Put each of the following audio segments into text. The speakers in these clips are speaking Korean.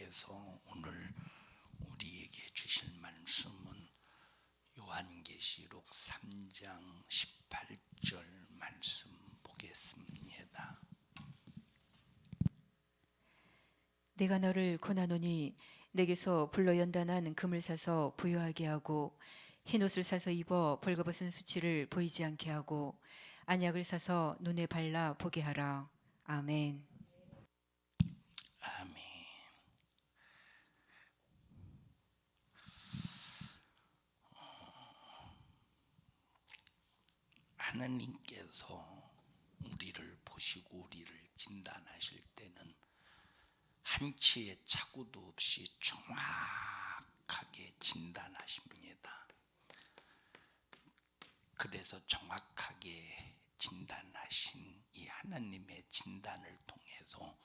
하나님께서 오늘 우리에게 주실 말씀은 요한계시록 3장 18절 말씀 보겠습니다. 내가 너를 권하노니 내게서 불로 연단한 금을 사서 부유하게 하고 흰옷을 사서 입어 벌거벗은 수치를 보이지 않게 하고 안약을 사서 눈에 발라 보게 하라. 아멘. 아멘. 하나님께서 우리를 보시고 우리를 진단하실 때는 한치의 착오도 없이 정확하게 진단하십니다. 그래서 정확하게 진단하신 이 하나님의 진단을 통해서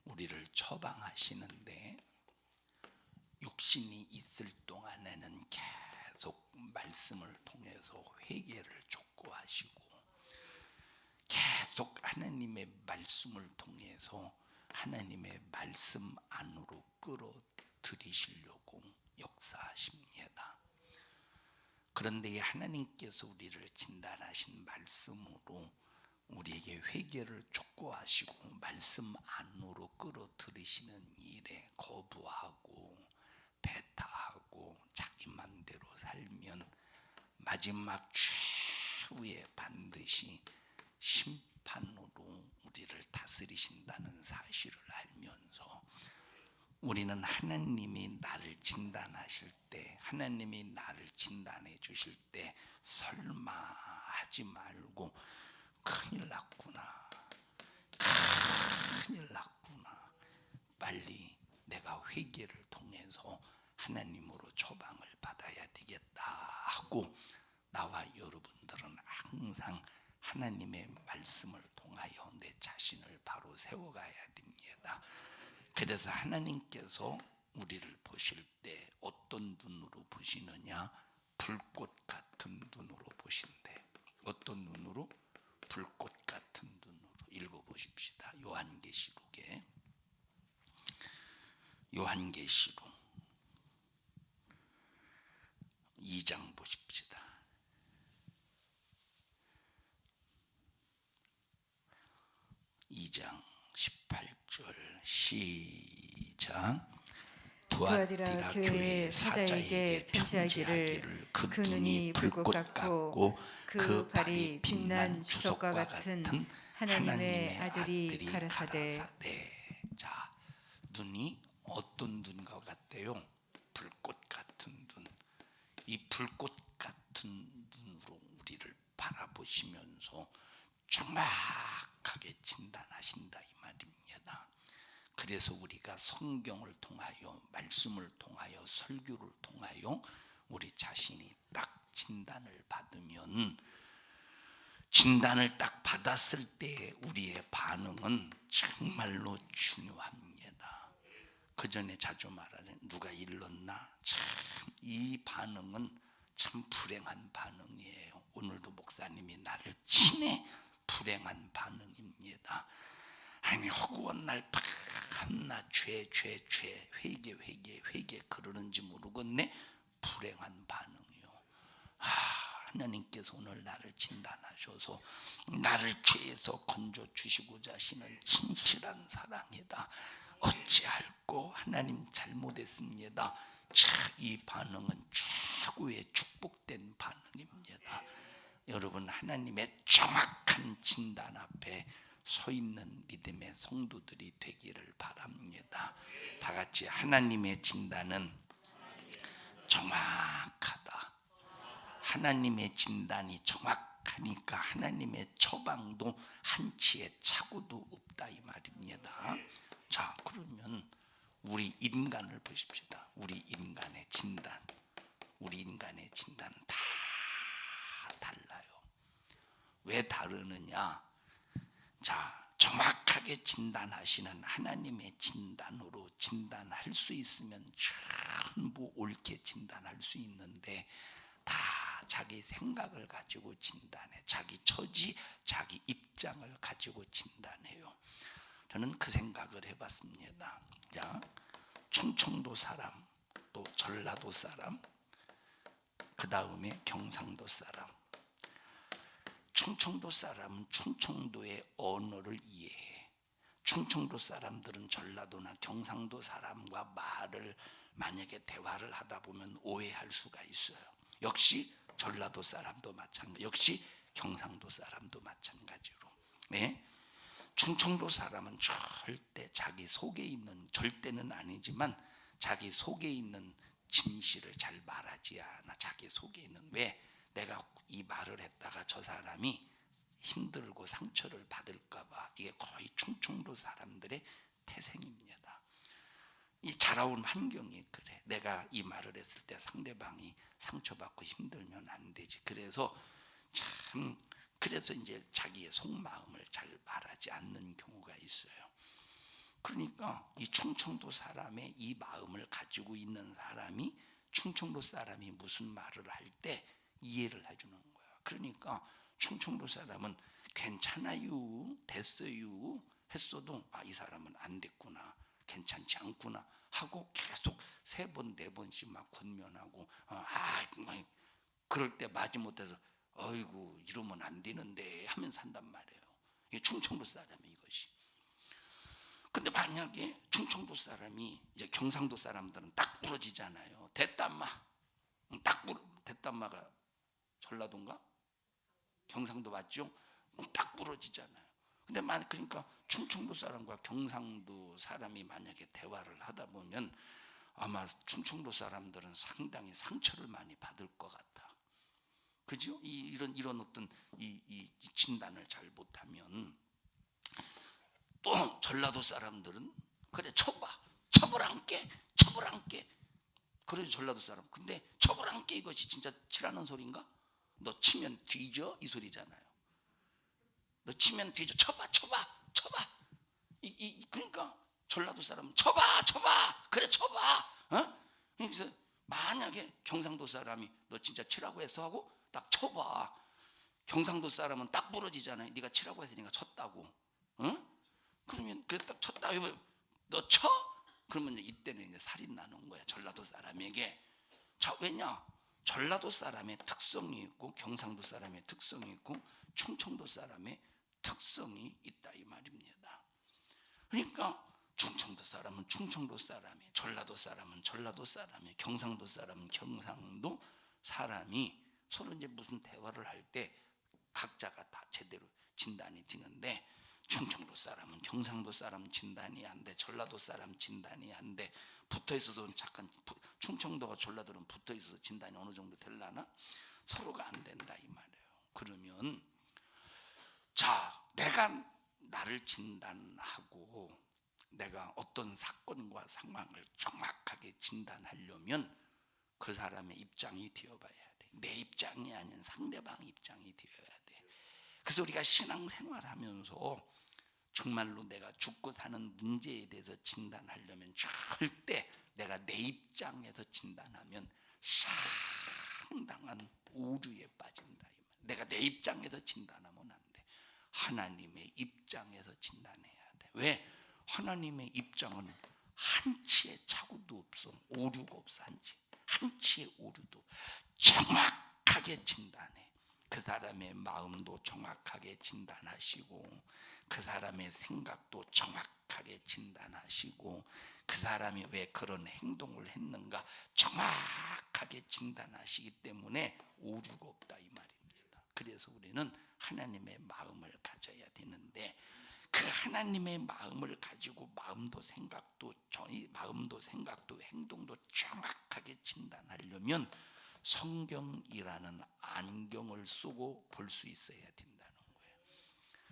우리를 처방하시는데, 육신이 있을 동안에는 계속 말씀을 통해서 회개를 촉구하시고 계속 하나님의 말씀을 통해서 하나님의 말씀 안으로 끌어들이시려고 역사하십니다. 그런데 이 하나님께서 우리를 진단하신 말씀으로 우리에게 회개를 촉구하시고 말씀 안으로 끌어들이시는 일에 거부하고 배타하고 자기 맘대로 살면 마지막 최후에 반드시 심판으로 우리를 다스리신다는 사실을 알면서 우리는 하나님이 나를 진단하실 때, 하나님이 나를 진단해 주실 때 설마 하지 말고 큰일 났구나, 큰일 났구나, 빨리 내가 회개를 통해서 하나님으로 처방을 받아야 되겠다 하고 나와 여러분들은 항상 하나님의 말씀을 통하여 내 자신을 바로 세워가야 됩니다. 그래서 하나님께서 우리를 보실 때 어떤 눈으로 보시느냐? 불꽃 같은 눈으로 보신대. 어떤 눈으로? 불꽃 같은 눈으로. 읽어보십시다. 요한계시록에, 요한계시록 2장 보십시다. 2장 18절 시작. 두아디라 교회의 사자에게 편지하기를 그 눈이 불꽃 같고 그 발이 빛난 주석과 같은 하나님의 아들이 가라사대. 자, 눈이 어떤 눈과 같대요? 불꽃 같은 눈. 이 불꽃 같은 눈으로 우리를 바라보시면서 정확하게 진단하신다 이 말입니다. 그래서 우리가 성경을 통하여, 말씀을 통하여, 설교를 통하여 우리 자신이 딱 진단을 받으면, 진단을 딱 받았을 때 우리의 반응은 정말로 중요합니다. 그 전에 자주 말하는 누가 일렀나? 참 이 반응은 참 불행한 반응이에요. 오늘도 목사님이 나를 친해 불행한 반응입니다. 아니 허구한 날 밤낮 죄 회개 그러는지 모르겠네. 불행한 반응이요. 하나님께서 오늘 나를 진단하셔서 나를 죄에서 건져주시고자 하시는 진실한 사랑이다. 어찌할꼬 하나님 잘못했습니다. 이 반응은 최고의 축복된 반응입니다. 여러분, 하나님의 정확한 진단 앞에 서 있는 믿음의 성도들이 되기를 바랍니다. 다 같이 하나님의 진단은 정확하다. 하나님의 진단이 정확하니까 하나님의 처방도 한치의 착오도 없다 이 말입니다. 자, 그러면 우리 인간을 보십시다. 우리 인간의 진단 다 달라요. 왜 다르느냐? 자, 정확하게 진단하시는 하나님의 진단으로 진단할 수 있으면 전부 옳게 진단할 수 있는데, 다 자기 생각을 가지고 진단해. 자기 처지, 자기 입장을 가지고 진단해요. 저는 그 생각을 해봤습니다. 자, 충청도 사람, 또 전라도 사람, 그 다음에 경상도 사람. 충청도 사람은 충청도의 언어를 이해해. 충청도 사람들은 전라도나 경상도 사람과 말을 만약에 대화를 하다 보면 오해할 수가 있어요. 역시 전라도 사람도 마찬가지, 역시 경상도 사람도 마찬가지로. 네? 충청도 사람은 절대 자기 속에 있는, 절대는 아니지만 자기 속에 있는 진실을 잘 말하지 않아. 자기 속에 있는, 왜? 내가 이 말을 했다가 저 사람이 힘들고 상처를 받을까 봐. 이게 거의 충청도 사람들의 태생입니다. 이 자라온 환경이 그래. 내가 이 말을 했을 때 상대방이 상처받고 힘들면 안 되지. 그래서 참, 그래서 이제 자기의 속마음을 잘 말하지 않는 경우가 있어요. 그러니까 이 충청도 사람의 이 마음을 가지고 있는 사람이 충청도 사람이 무슨 말을 할 때 이해를 해주는 거야. 그러니까 충청도 사람은 괜찮아요, 됐어요 했어도 이 사람은 안 됐구나, 괜찮지 않구나 하고 계속 3번, 4번씩 막 권면하고 그럴 때 마지못해서 어이구 이러면 안 되는데 하면서 한단 말이에요. 이게 충청도 사람이 이것이. 근데 만약에 충청도 사람이 이제 경상도 사람들은 딱 부러지잖아요. 됐단마. 됐단마가 전라도인가? 경상도 맞죠? 딱 부러지잖아요. 근데 그러니까 충청도 사람과 경상도 사람이 만약에 대화를 하다 보면 아마 충청도 사람들은 상당히 상처를 많이 받을 것 같아. 그죠? 이런 어떤 이 진단을 잘 못하면. 또 전라도 사람들은 그래 처벌할게. 그래 전라도 사람. 근데 처벌할게 이것이 진짜 치라는 소린가? 너 치면 뒤져 이 소리잖아요. 너 치면 뒤져. 쳐봐. 그러니까 전라도 사람은 쳐봐. 그래 쳐봐. 그래서 만약에 경상도 사람이 너 진짜 치라고 해서 하고 딱 쳐봐. 경상도 사람은 딱 부러지잖아요. 네가 치라고 했으니까 쳤다고. 그러면 그 딱 쳤다 해보면 너 쳐? 그러면 이때는 이제 살인 나는 거야. 전라도 사람에게. 자, 왜냐? 전라도 사람의 특성이 있고 경상도 사람의 특성이 있고 충청도 사람의 특성이 있다 이 말입니다. 그러니까 충청도 사람은 충청도 사람이, 전라도 사람은 전라도 사람이, 경상도 사람은 경상도 사람이 서로 이제 무슨 대화를 할 때 각자가 다 제대로 진단이 되는데 충청도 사람은 경상도 사람 진단이 안 돼. 전라도 사람 진단이 안 돼. 붙어 있어도 잠깐 충청도가 전라도는 붙어 있어서 진단이 어느 정도 되려나? 서로가 안 된다 이 말이에요. 그러면 자, 내가 나를 진단하고 내가 어떤 사건과 상황을 정확하게 진단하려면 그 사람의 입장이 되어봐야 돼. 내 입장이 아닌 상대방 입장이 되어야 돼. 그래서 우리가 신앙생활하면서 정말로 내가 죽고 사는 문제에 대해서 진단하려면 절대 내가 내 입장에서 진단하면 상당한 오류에 빠진다. 내가 내 입장에서 진단하면 안 돼. 하나님의 입장에서 진단해야 돼. 왜? 하나님의 입장은 한치의 착오도 없어. 오류가 없어. 한치의 오류도. 정확하게 진단해. 그 사람의 마음도 정확하게 진단하시고 그 사람의 생각도 정확하게 진단하시고 그 사람이 왜 그런 행동을 했는가 정확하게 진단하시기 때문에 오류가 없다 이 말입니다. 그래서 우리는 하나님의 마음을 가져야 되는데 그 하나님의 마음을 가지고 마음도 생각도 행동도 정확하게 진단하려면 성경이라는 안경을 쓰고 볼 수 있어야 된다는 거예요.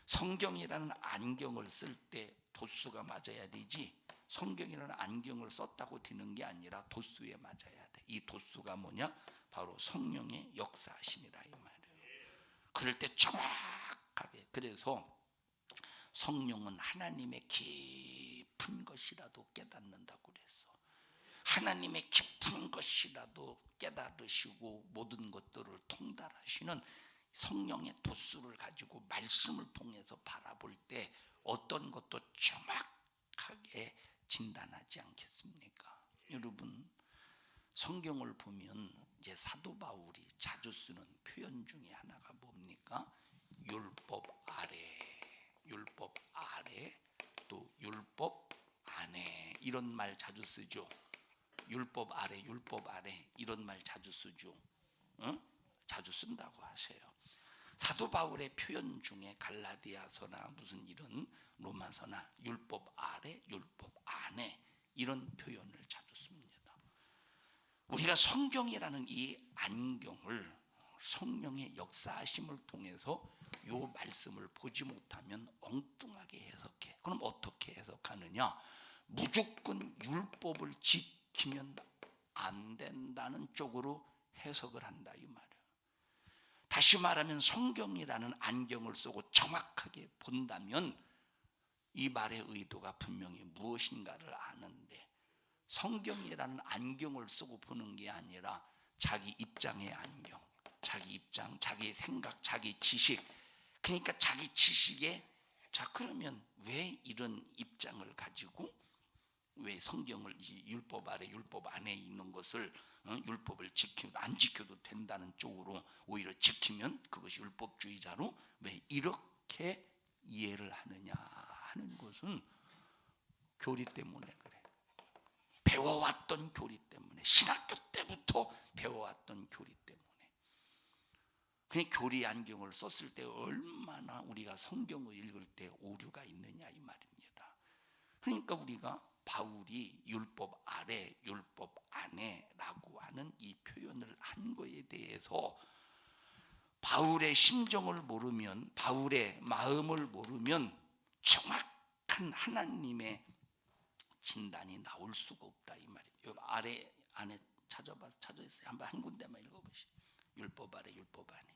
성경이라는 안경을 쓸 때 도수가 맞아야 되지 성경이라는 안경을 썼다고 되는 게 아니라 도수에 맞아야 돼. 이 도수가 뭐냐? 바로 성령의 역사하심이라 이 말이에요. 그럴 때 정확하게. 그래서 성령은 하나님의 깊은 것이라도 깨닫는다고 그랬어. 하나님의 깊은 것이라도 깨달으시고 모든 것들을 통달하시는 성령의 도수를 가지고 말씀을 통해서 바라볼 때 어떤 것도 정확하게 진단하지 않겠습니까? 여러분 성경을 보면 이제 사도 바울이 자주 쓰는 표현 중에 하나가 뭡니까? 율법 아래 또 율법 안에 이런 말 자주 쓰죠. 율법 아래 이런 말 자주 쓰죠. 자주 쓴다고 하세요. 사도 바울의 표현 중에 갈라디아서나 무슨 이런 로마서나 율법 아래 율법 안에 이런 표현을 자주 씁니다. 우리가 성경이라는 이 안경을 성령의 역사하심을 통해서 이 말씀을 보지 못하면 엉뚱하게 해석해. 그럼 어떻게 해석하느냐? 무조건 율법을 지키면 안 된다는 쪽으로 해석을 한다 이 말이에요. 다시 말하면 성경이라는 안경을 쓰고 정확하게 본다면 이 말의 의도가 분명히 무엇인가를 아는데, 성경이라는 안경을 쓰고 보는 게 아니라 자기 입장의 안경, 자기 입장, 자기 생각, 자기 지식, 그러니까 자기 지식에 자 그러면 왜 이런 입장을 가지고 왜 성경을 율법 아래 율법 안에 있는 것을 율법을 지켜도 안 지켜도 된다는 쪽으로 오히려 지키면 그것이 율법주의자로 왜 이렇게 이해를 하느냐 하는 것은 교리 때문에 그래. 배워왔던 교리 때문에, 신학교 때부터 배워왔던 교리 때문에. 그냥 교리 안경을 썼을 때 얼마나 우리가 성경을 읽을 때 오류가 있느냐 이 말입니다. 그러니까 우리가 바울이 율법 아래 율법 안에라고 하는 이 표현을 한 거에 대해서 바울의 심정을 모르면, 바울의 마음을 모르면 정확한 하나님의 진단이 나올 수가 없다 이 말이에요. 아래 안에 찾아있어요. 한번 한 군데만 읽어보시죠. 율법 아래 율법 안에.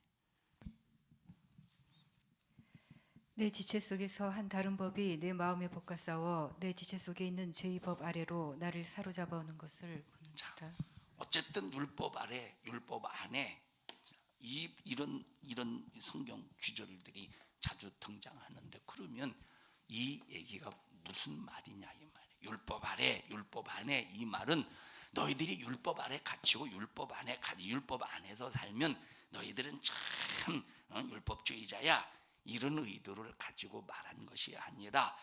내 지체 속에서 한 다른 법이 내 마음의 법과 싸워 내 지체 속에 있는 죄의 법 아래로 나를 사로잡아 오는 것을 본다. 어쨌든 율법 아래 율법 안에 이런 성경 구절들이 자주 등장하는데, 그러면 이 얘기가 무슨 말이냐 이 말이에요. 율법 아래 율법 안에 이 말은 너희들이 율법 아래 갇히고 율법 안에서 살면 너희들은 참 율법주의자야, 이런 의도를 가지고 말한 것이 아니라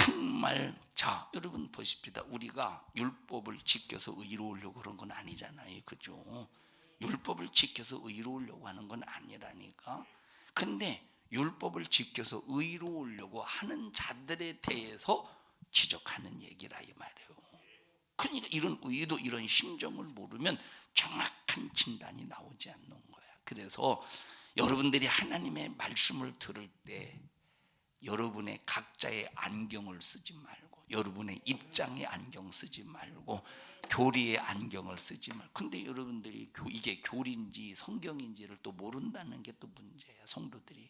정말 자 여러분 보십시다. 우리가 율법을 지켜서 의로우려고 그런 건 아니잖아요, 그죠? 율법을 지켜서 의로우려고 하는 건 아니라니까. 근데 율법을 지켜서 의로우려고 하는 자들에 대해서 지적하는 얘기라 이 말이에요. 그러니까 이런 의도, 이런 심정을 모르면 정확한 진단이 나오지 않는 거야. 그래서 여러분들이 하나님의 말씀을 들을 때 여러분의 각자의 안경을 쓰지 말고, 여러분의 입장의 안경 쓰지 말고, 교리의 안경을 쓰지 말고. 근데 여러분들이 이게 교리인지 성경인지를 또 모른다는 게 또 문제야. 성도들이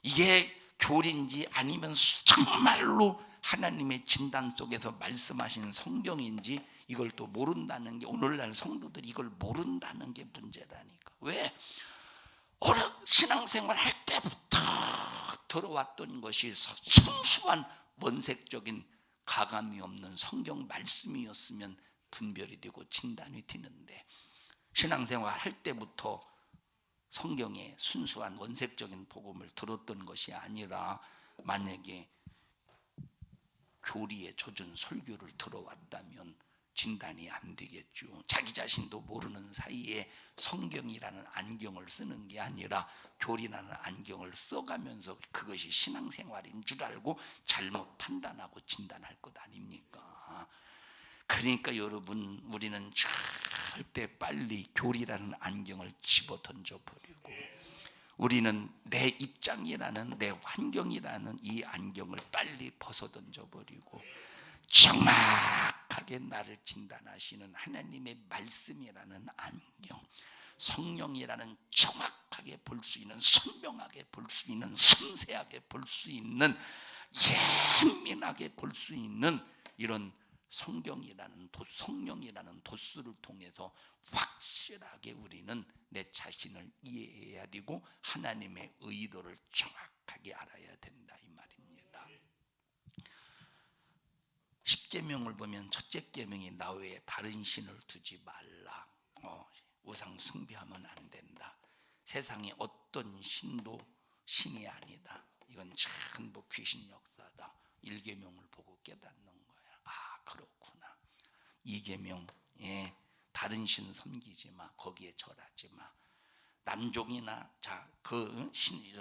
이게 교리인지 아니면 정말로 하나님의 진단 속에서 말씀하신 성경인지 이걸 또 모른다는 게, 오늘날 성도들이 이걸 모른다는 게 문제라니까. 왜? 신앙생활 할 때부터 들어왔던 것이 순수한 원색적인 가감이 없는 성경 말씀이었으면 분별이 되고 진단이 되는데, 신앙생활 할 때부터 성경의 순수한 원색적인 복음을 들었던 것이 아니라 만약에 교리에 젖은 설교를 들어왔다면 진단이 안 되겠죠. 자기 자신도 모르는 사이에 성경이라는 안경을 쓰는 게 아니라 교리라는 안경을 써가면서 그것이 신앙생활인 줄 알고 잘못 판단하고 진단할 것 아닙니까? 그러니까 여러분, 우리는 절대 빨리 교리라는 안경을 집어 던져버리고, 우리는 내 입장이라는, 내 환경이라는 이 안경을 빨리 벗어 던져버리고 정확하게 나를 진단하시는 하나님의 말씀이라는 안경, 성령이라는 정확하게 볼 수 있는, 선명하게 볼 수 있는, 섬세하게 볼 수 있는, 예민하게 볼 수 있는 이런 성경이라는 성령이라는 도수를 통해서 확실하게 우리는 내 자신을 이해해야 되고 하나님의 의도를 정확하게 알아야 된다 이 말입니다. 십계명을 보면 첫째 계명이 나 외에 다른 신을 두지 말라. 우상 숭배하면 안 된다. 세상에 어떤 신도 신이 아니다. 이건 전부 귀신 역사다. 1계명을 보고 깨닫는 거야. 아, 그렇구나. 2계명, 다른 신 섬기지 마. 거기에 절하지 마. 남종이나 그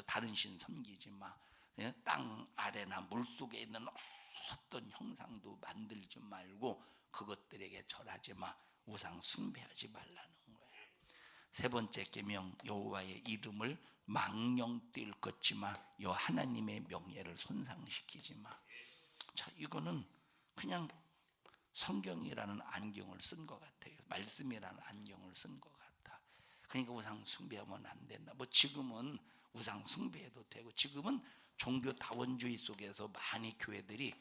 다른 신 섬기지 마. 땅 아래나 물 속에 있는 어떤 형상도 만들지 말고 그것들에게 절하지 마. 우상 숭배하지 말라는 거예요. 세 번째 계명, 여호와의 이름을 망령뛸 걷지 마. 여 하나님의 명예를 손상시키지 마. 자, 이거는 그냥 성경이라는 안경을 쓴 것 같아요. 말씀이라는 안경을 쓴 것 같아. 그러니까 우상 숭배하면 안 된다. 뭐 지금은 우상 숭배해도 되고, 지금은 종교 다원주의 속에서 많이 교회들이,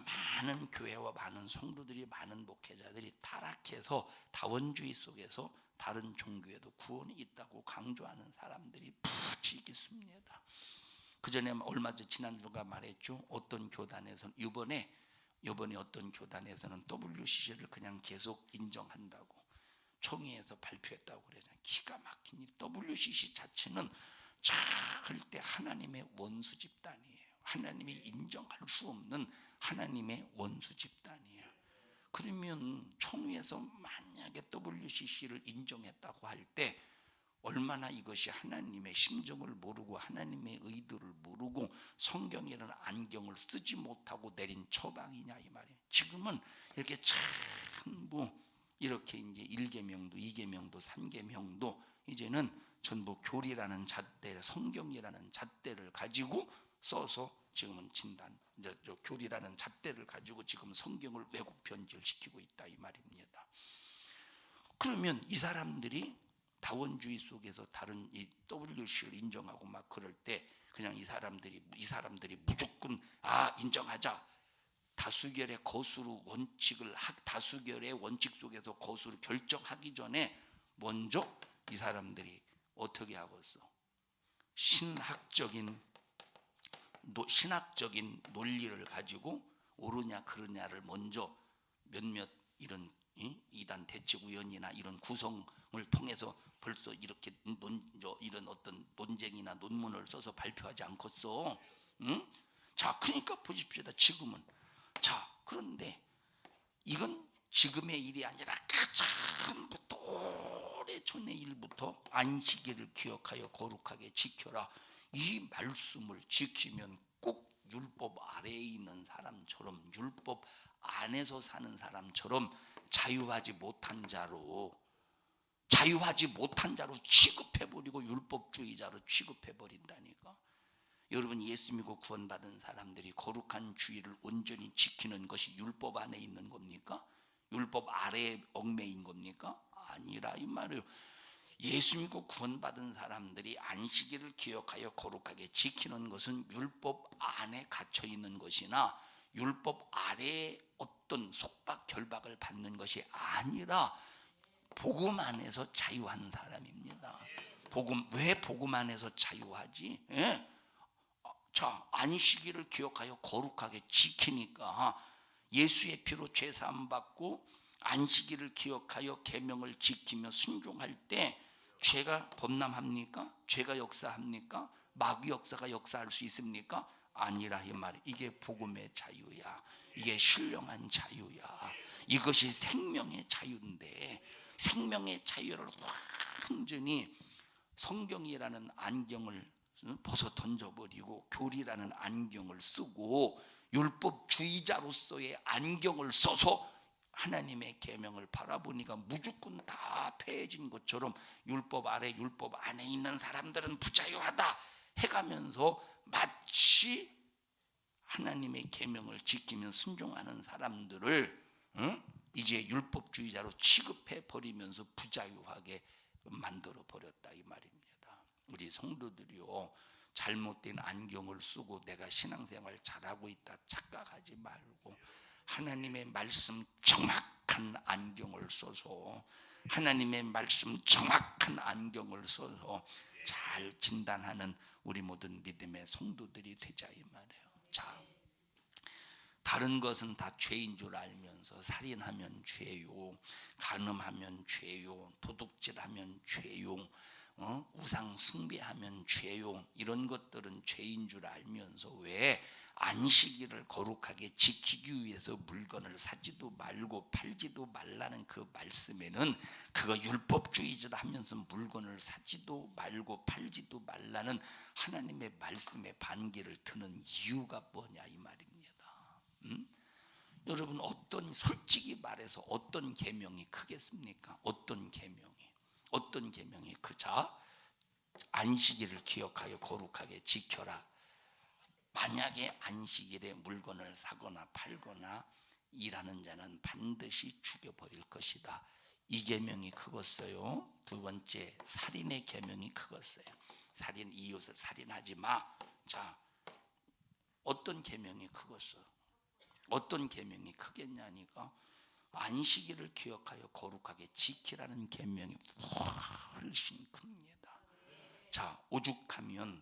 많은 교회와 많은 성도들이, 많은 목회자들이 타락해서 다원주의 속에서 다른 종교에도 구원이 있다고 강조하는 사람들이 부지 있습니다. 그 전에 얼마 전 지난주가 말했죠. 어떤 교단에서는 이번에 어떤 교단에서는 WCC를 그냥 계속 인정한다고 총회에서 발표했다고 그러잖아요. 기가 막힌 일. WCC 자체는 절대 하나님의 원수 집단이에요. 하나님이 인정할 수 없는 하나님의 원수 집단이에요. 그러면 총회에서 만약에 WCC를 인정했다고 할 때 얼마나 이것이 하나님의 심정을 모르고 하나님의 의도를 모르고 성경이라는 안경을 쓰지 못하고 내린 처방이냐 이 말이에요. 지금은 이렇게 전부 이렇게 이제 1계명도 2계명도 3계명도 이제는 전부 교리라는 잣대, 성경이라는 잣대를 가지고 써서 지금은 이제 교리라는 잣대를 가지고 지금 성경을 왜곡 변질시키고 있다 이 말입니다. 그러면 이 사람들이 다원주의 속에서 다른 이 WC를 인정하고 막 그럴 때 그냥 이 사람들이 무조건 인정하자. 다수결의 거수로 다수결의 원칙 속에서 거수를 결정하기 전에 먼저 이 사람들이 어떻게 하겠어? 신학적인 논리를 가지고 옳으냐 그르냐를 먼저 몇몇 이런 이단 대책위원이나 이런 구성을 통해서 벌써 이렇게 이런 어떤 논쟁이나 논문을 써서 발표하지 않겠어? 응? 자, 그러니까 보십시오. 지금은 그런데 이건 지금의 일이 아니라 처음부터 오래전의 일부터 안식일을 기억하여 거룩하게 지켜라. 이 말씀을 지키면 꼭 율법 아래에 있는 사람처럼, 율법 안에서 사는 사람처럼 자유하지 못한 자로 취급해버리고 율법주의자로 취급해버린다니까. 여러분, 예수 믿고 구원받은 사람들이 거룩한 주의를 온전히 지키는 것이 율법 안에 있는 겁니까? 율법 아래에 얽매인 겁니까? 아니라 이 말이에요. 예수 믿고 구원받은 사람들이 안식일을 기억하여 거룩하게 지키는 것은 율법 안에 갇혀 있는 것이나 율법 아래에 어떤 속박 결박을 받는 것이 아니라 복음 안에서 자유한 사람입니다. 왜 복음 안에서 자유하지? 안식일을 기억하여 거룩하게 지키니까 예수의 피로 죄 사함 받고 안식일을 기억하여 계명을 지키며 순종할 때 죄가 범람합니까? 죄가 역사합니까? 마귀 역사가 역사할 수 있습니까? 아니라 이 말이 이게 복음의 자유야. 이게 신령한 자유야. 이것이 생명의 자유인데 생명의 자유를 완전히 성경이라는 안경을 벗어 던져버리고 교리라는 안경을 쓰고 율법주의자로서의 안경을 써서 하나님의 계명을 바라보니까 무조건 다 폐해진 것처럼 율법 안에 있는 사람들은 부자유하다 해가면서 마치 하나님의 계명을 지키며 순종하는 사람들을 이제 율법주의자로 취급해버리면서 부자유하게 만들어버렸다 이 말입니다. 우리 성도들이요, 잘못된 안경을 쓰고 내가 신앙생활 잘하고 있다 착각하지 말고 하나님의 말씀 정확한 안경을 써서 하나님의 말씀 정확한 안경을 써서 잘 진단하는 우리 모든 믿음의 성도들이 되자 이 말이에요. 자, 다른 것은 다 죄인 줄 알면서 살인하면 죄요, 간음하면 죄요, 도둑질하면 죄요, 우상 숭배하면 죄요, 이런 것들은 죄인 줄 알면서 왜 안식일을 거룩하게 지키기 위해서 물건을 사지도 말고 팔지도 말라는 그 말씀에는, 그거 율법주의자 하면서 물건을 사지도 말고 팔지도 말라는 하나님의 말씀에 반기를 드는 이유가 뭐냐 이 말입니다. 여러분, 솔직히 말해서 어떤 계명이 크겠습니까? 어떤 계명이 크자? 안식일을 기억하여 거룩하게 지켜라. 만약에 안식일에 물건을 사거나 팔거나 일하는 자는 반드시 죽여버릴 것이다. 이 계명이 크겠어요. 두 번째, 살인의 계명이 크겠어요. 이웃을 살인하지 마. 자, 어떤 계명이 크겠어? 어떤 계명이 크겠냐니까? 안식일을 기억하여 거룩하게 지키라는 계명이 훨씬 큽니다. 자, 오죽하면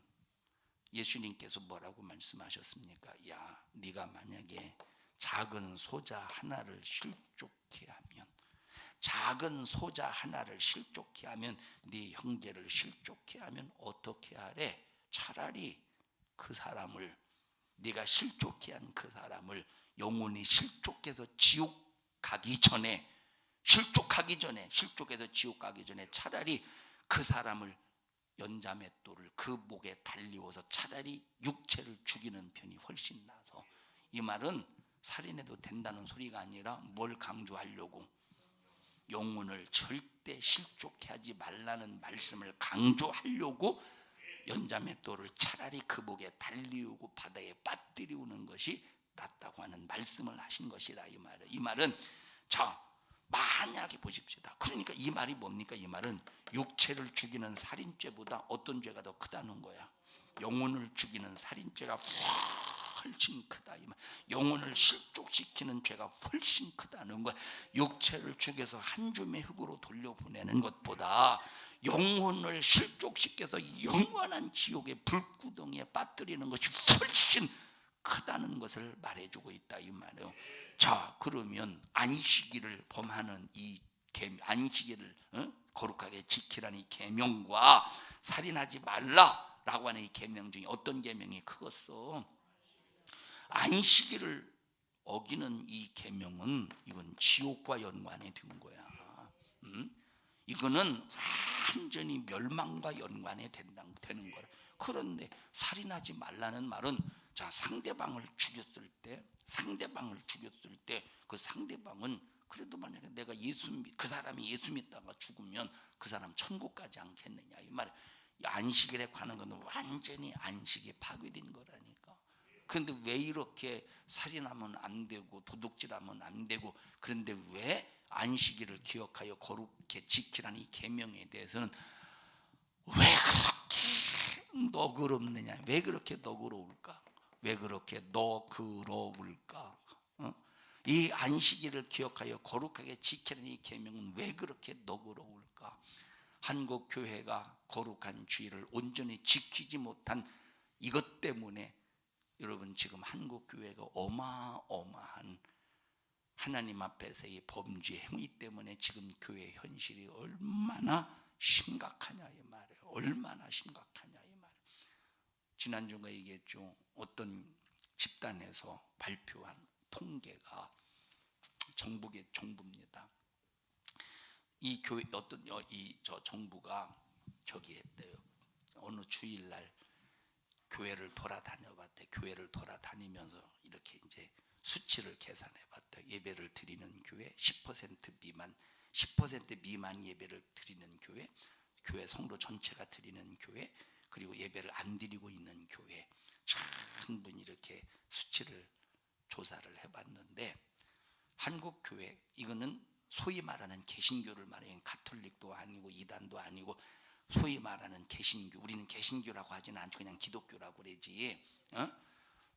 예수님께서 뭐라고 말씀하셨습니까? 야, 네가 만약에 작은 소자 하나를 실족케 하면, 네 형제를 실족케 하면 어떻게 하래? 차라리 그 사람을, 네가 실족케 한 그 사람을 영혼이 실족해서 지옥 가기 전에, 실족해서 지옥 가기 전에 차라리 그 사람을 연자맷돌을 그 목에 달리워서 차라리 육체를 죽이는 편이 훨씬 나서, 이 말은 살인해도 된다는 소리가 아니라 뭘 강조하려고? 영혼을 절대 실족해 하지 말라는 말씀을 강조하려고 연자맷돌을 차라리 그 목에 달리우고 바다에 빠뜨리우는 것이 낫다고 하는 말씀을 하신 것이라 이 말은 자, 만약에 보십시다. 그러니까 이 말이 뭡니까? 이 말은 육체를 죽이는 살인죄보다 어떤 죄가 더 크다는 거야? 영혼을 죽이는 살인죄가 훨씬 크다 이 말. 영혼을 실족시키는 죄가 훨씬 크다는 거야. 육체를 죽여서 한 줌의 흙으로 돌려보내는 것보다 영혼을 실족시켜서 영원한 지옥의 불구덩이에 빠뜨리는 것이 훨씬 크다는 것을 말해주고 있다 이 말이에요. 자, 그러면 안식일을 범하는 안식일을 거룩하게 지키라는 이 계명과 살인하지 말라라고 하는 이 계명 중에 어떤 계명이 크겠어? 안식일을 어기는 이 계명은 이건 지옥과 연관이 된 거야. 이거는 완전히 멸망과 연관이 되는 거야. 그런데 살인하지 말라는 말은, 자, 상대방을 죽였을 때 그 상대방은 그래도 만약에 내가 그 사람이 예수 믿다가 죽으면 그 사람 천국 가지 않겠느냐 이 말. 안식일에 관한 건 완전히 안식이 파괴된 거라니까. 그런데 왜 이렇게 살인하면 안 되고 도둑질하면 안 되고, 그런데 왜 안식일을 기억하여 거룩히 지키라는 이 계명에 대해서는 왜 그렇게 너그럽느냐? 왜 그렇게 너그러울까? 이 안식일을 기억하여 거룩하게 지키는 이 계명은 왜 그렇게 너그러울까? 한국 교회가 거룩한 주의를 온전히 지키지 못한 이것 때문에 여러분, 지금 한국 교회가 어마어마한 하나님 앞에서의 범죄 행위 때문에 지금 교회 현실이 얼마나 심각하냐 이 말이에요. 얼마나 심각하냐 이 말이에요. 지난주가 얘기했죠. 어떤 집단에서 발표한 통계가, 정부입니다. 이 교회 정부가 저기 했대요. 어느 주일날 교회를 돌아다니면서 이렇게 이제 수치를 계산해봤대. 예배를 드리는 교회 10% 미만 예배를 드리는 교회 성도 전체가 드리는 교회, 그리고 예배를 안 드리고 있는 교회, 충분히 이렇게 수치를 조사를 해봤는데, 한국 교회, 이거는 소위 말하는 개신교를 말해요. 가톨릭도 아니고 이단도 아니고 소위 말하는 개신교, 우리는 개신교라고 하지는 않죠. 그냥 기독교라고 그러지.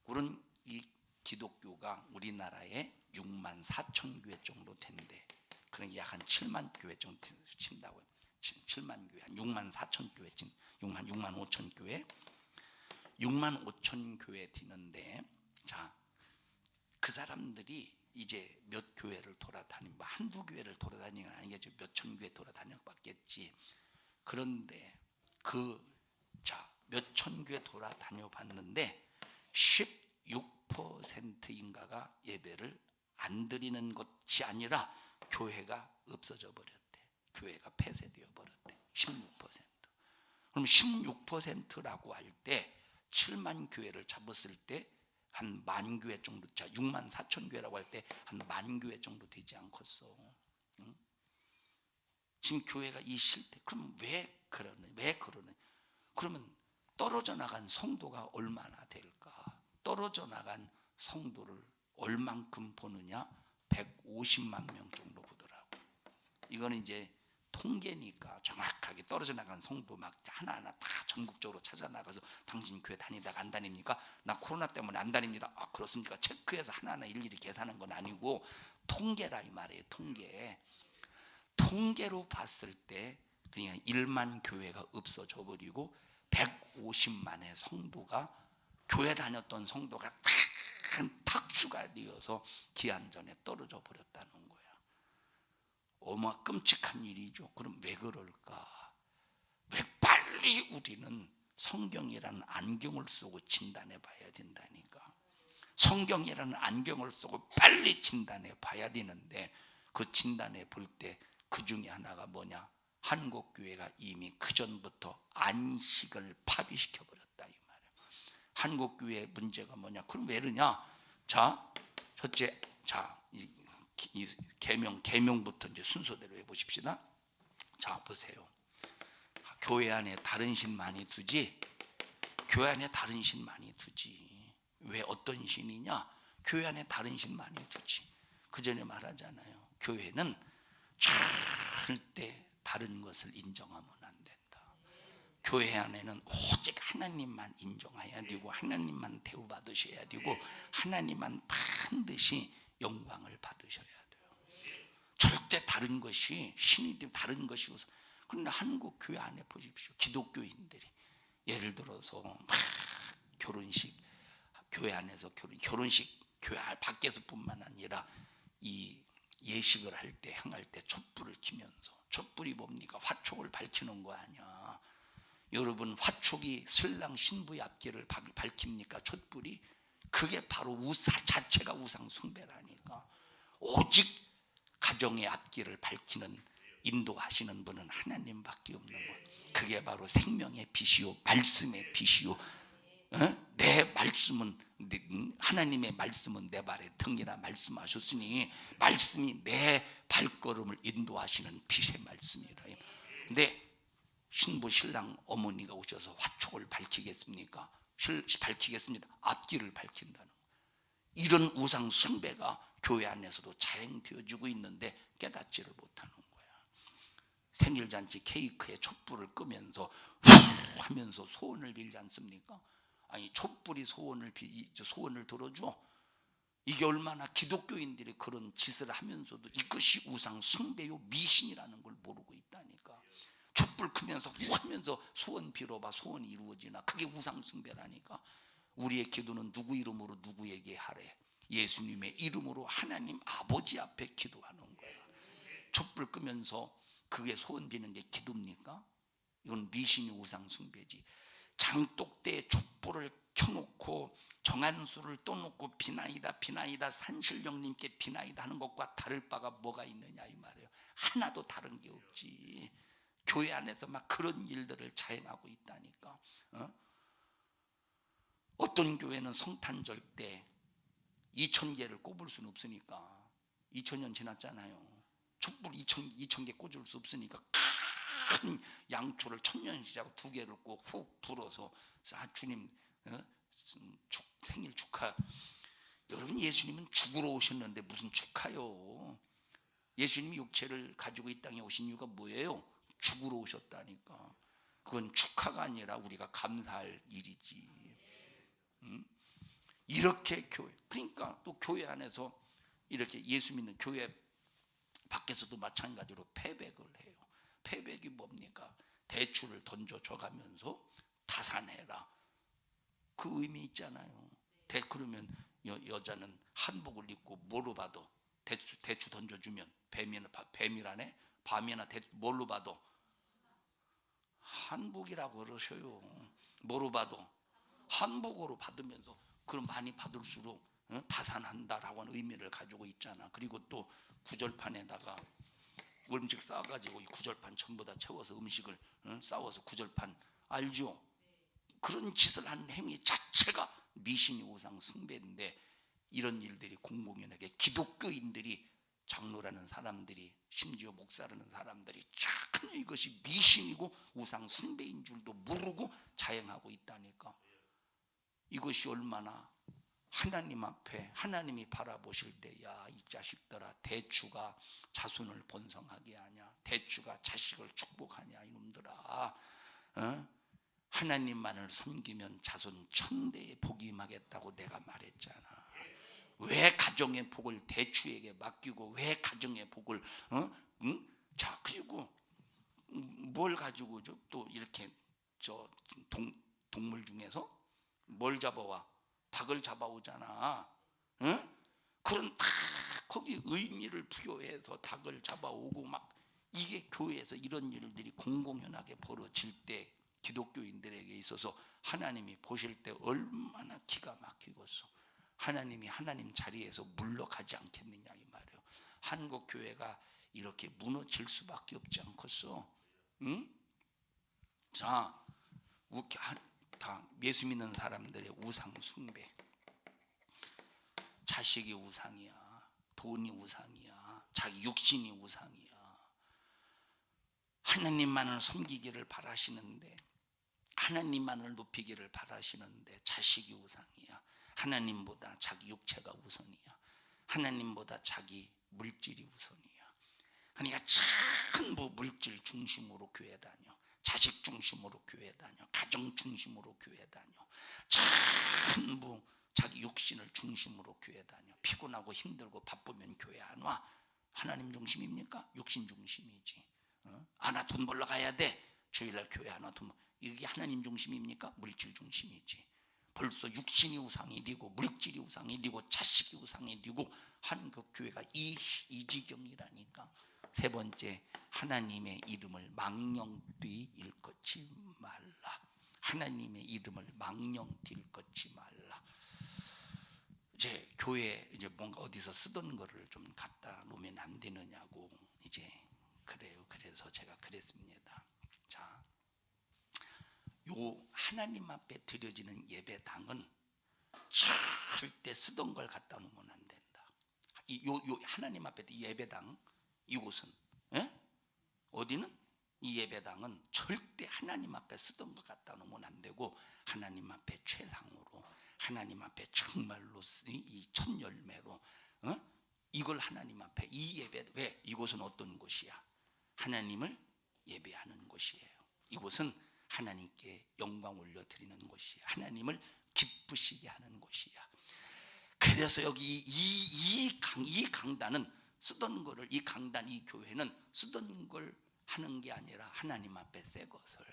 그런 이 기독교가 우리나라에 6만 4천 교회 정도 된대. 그러니까 약 한 7만 교회 정도 친다고요. 7만 교회, 한 6만 4천 교회, 6만 5천 교회, 6만 5천 교회 되는데, 자, 그 사람들이 이제 몇 교회를 돌아다니고 뭐 한두 교회를 돌아다니는 건 아니겠죠. 몇천 교회 돌아다녀봤겠지. 그런데 몇천 교회 돌아다녀 봤는데 16%인가가 예배를 안 드리는 것이 아니라 교회가 없어져 버렸대. 교회가 폐쇄되어 버렸대. 16%. 그럼 16%라고 할 때 7만 교회를 잡았을 때 한 만 교회 정도, 6만 4천 교회라고 할 때 한 만 교회 정도 되지 않겠어. 응? 지금 교회가 이 실태. 그럼 왜 그러네? 그러면 떨어져 나간 성도가 얼마나 될까? 떨어져 나간 성도를 얼만큼 보느냐? 150만 명 정도 보더라고. 이거는 이제 통계니까 정확하게 떨어져 나간 성도 막 하나하나 다 전국적으로 찾아 나가서 당신 교회 다니다가 안 다닙니까? 나 코로나 때문에 안 다닙니다. 아, 그렇습니까? 체크해서 하나하나 일일이 계산한 건 아니고 통계라 이 말이에요. 통계로 봤을 때 그냥 1만 교회가 없어져 버리고 150만의 성도가, 교회 다녔던 성도가 탁주가 되어서 기한전에 떨어져 버렸다는 거야. 어마 끔찍한 일이죠. 그럼 왜 그럴까? 왜 빨리 우리는 성경이라는 안경을 쓰고 진단해 봐야 된다니까. 성경이라는 안경을 쓰고 빨리 진단해 봐야 되는데, 그 진단해 볼 때 그 중에 하나가 뭐냐? 한국교회가 이미 그 전부터 안식을 파비시켜 버렸다 이 말이에요. 한국교회 문제가 뭐냐? 그럼 왜 그러냐? 자, 첫째, 이 계명부터 이제 순서대로 해보십시다. 자, 보세요. 교회 안에 다른 신 많이 두지. 교회 안에 다른 신 많이 두지. 왜 어떤 신이냐? 교회 안에 다른 신 많이 두지. 그 전에 말하잖아요. 교회는 절대 다른 것을 인정하면 안 된다. 교회 안에는 오직 하나님만 인정해야 되고 하나님만 대우받으셔야 되고 하나님만 반드시 영광을 받으셔야 돼요. 절대 다른 것이 신이 되고 다른 것이 우선. 그런데 한국 교회 안에 보십시오. 기독교인들이 예를 들어서 막 결혼식, 교회 안에서 결혼식 교회 밖에서뿐만 아니라 이 예식을 할 때, 행할 때 촛불을 켜면서, 촛불이 뭡니까? 화촉을 밝히는 거 아니야. 여러분, 화촉이 신랑 신부의 앞길을 밝힙니까? 촛불이? 그게 바로 자체가 우상 숭배라니까. 오직 가정의 앞길을 밝히는, 인도하시는 분은 하나님밖에 없는 거예요. 그게 바로 생명의 빛이요, 말씀의 빛이요. 내 말씀은, 하나님의 말씀은 내 발의 등이라 말씀하셨으니 말씀이 내 발걸음을 인도하시는 빛의 말씀이라. 근데 신부 신랑 어머니가 오셔서 화촉을 밝히겠습니까? 밝히겠습니다. 앞길을 밝힌다는 거예요. 이런 우상 숭배가 교회 안에서도 자행되어지고 있는데 깨닫지를 못하는 거야. 생일잔치 케이크에 촛불을 끄면서 하면서 소원을 빌지 않습니까? 아니, 촛불이 소원을 들어줘? 이게 얼마나 기독교인들이 그런 짓을 하면서도 이것이 우상 숭배요 미신이라는 걸 모르고 있다니까. 촛불 끄면서 하면서 소원 빌어봐, 소원이 이루어지나? 그게 우상 숭배라니까. 우리의 기도는 누구 이름으로 누구에게 하래? 예수님의 이름으로 하나님 아버지 앞에 기도하는 거야. 촛불 끄면서 그게 소원 비는 게 기도입니까? 이건 미신이 우상 숭배지. 장독대에 촛불을 켜놓고 정한수를 떠놓고 비나이다 산신령님께 비나이다 하는 것과 다를 바가 뭐가 있느냐 이 말이에요. 하나도 다른 게 없지. 교회 안에서 막 그런 일들을 자행하고 있다니까. 어떤 교회는 성탄절 때 2,000개를 꼽을 수는 없으니까, 2000년 지났잖아요. 촛불 2,000개 꽂을 수 없으니까 큰 양초를 천년시자고 2개를 꼭 훅 불어서, 주님 생일 축하. 여러분, 예수님은 죽으러 오셨는데 무슨 축하요? 예수님이 육체를 가지고 이 땅에 오신 이유가 뭐예요? 죽으러 오셨다니까. 그건 축하가 아니라 우리가 감사할 일이지. 이렇게 교회, 그러니까 또 교회 안에서 이렇게 예수 믿는 교회 밖에서도 마찬가지로 패백을 해요. 패백이 뭡니까? 대출을 던져줘 가면서 타산해라. 그 의미 있잖아요. 그러면 여자는 한복을 입고 뭐로 봐도 대추 던져주면 뱀이라네 밤이나 뭘로 봐도 한복이라고 그러셔요. 뭐로 봐도 한복으로 받으면서 그럼 많이 받을수록 다산한다라고 하는 의미를 가지고 있잖아. 그리고 또 구절판에다가 음식 싸가지고 이 구절판 전부 다 채워서 음식을 싸워서 구절판 알죠? 그런 짓을 하는 행위 자체가 미신이 우상 숭배인데 이런 일들이 공공연하게 기독교인들이 장로라는 사람들이 심지어 목사라는 사람들이 전혀 이것이 미신이고 우상 숭배인 줄도 모르고 자행하고 있다니까. 이것이 얼마나 하나님 앞에 하나님이 바라보실 때 야 이 자식들아 대추가 자손을 번성하게 하냐 대추가 자식을 축복하냐 이놈들아 하나님만을 섬기면 자손 천대의 복이 임하겠다고 내가 말했잖아. 왜 가정의 복을 대추에게 맡기고 왜 가정의 복을 자 그리고 뭘 가지고 또 이렇게 동물 중에서 뭘 잡아와? 닭을 잡아오잖아. 그런 다 거기 의미를 부여해서 닭을 잡아오고 막 이게 교회에서 이런 일들이 공공연하게 벌어질 때 기독교인들에게 있어서 하나님이 보실 때 얼마나 기가 막히겠어. 하나님이 하나님 자리에서 물러가지 않겠느냐 이 말이에요. 한국 교회가 이렇게 무너질 수밖에 없지 않겠어. 응? 자, 다 예수 믿는 사람들의 우상 숭배. 자식이 우상이야. 돈이 우상이야. 자기 육신이 우상이야. 하나님만을 섬기기를 바라시는데 하나님만을 높이기를 바라시는데 자식이 우상이야. 하나님보다 자기 육체가 우선이야. 하나님보다 자기 물질이 우선이야. 그러니까 전부 물질 중심으로 교회 다녀. 자식 중심으로 교회 다녀. 가정 중심으로 교회 다녀. 전부 자기 육신을 중심으로 교회 다녀. 피곤하고 힘들고 바쁘면 교회 안 와. 하나님 중심입니까? 육신 중심이지. 나 돈 벌러 가야 돼. 주일날 교회 안 와. 이게 하나님 중심입니까? 물질 중심이지. 벌써 육신이 우상이 되고 물질이 우상이 되고 자식이 우상이 되고 한국 교회가 이 지경이라니까. 세 번째, 하나님의 이름을 망령되이 일컫지 말라. 하나님의 이름을 망령되이 일컫지 말라. 이제 교회 이제 뭔가 어디서 쓰던 거를 좀 갖다 놓으면 안 되느냐고 이제 그래요. 그래서 제가 그랬습니다. 자, 요 하나님 앞에 드려지는 예배당은 절대 쓰던 걸 갖다 놓으면 안 된다. 요 하나님 앞에 예배당 이곳은 어디는 이 예배당은 절대 하나님 앞에 쓰던 것 갖다 놓으면 안 되고 하나님 앞에 최상으로 하나님 앞에 정말로 이 첫 열매로 이걸 하나님 앞에 이 예배 왜 이곳은 어떤 곳이야? 하나님을 예배하는 곳이에요. 이곳은 하나님께 영광 올려드리는 곳이야. 하나님을 기쁘시게 하는 곳이야. 그래서 여기 이 강단은 쓰던 거를 이 강단 이 교회는 쓰던 걸 하는 게 아니라 하나님 앞에 새 것을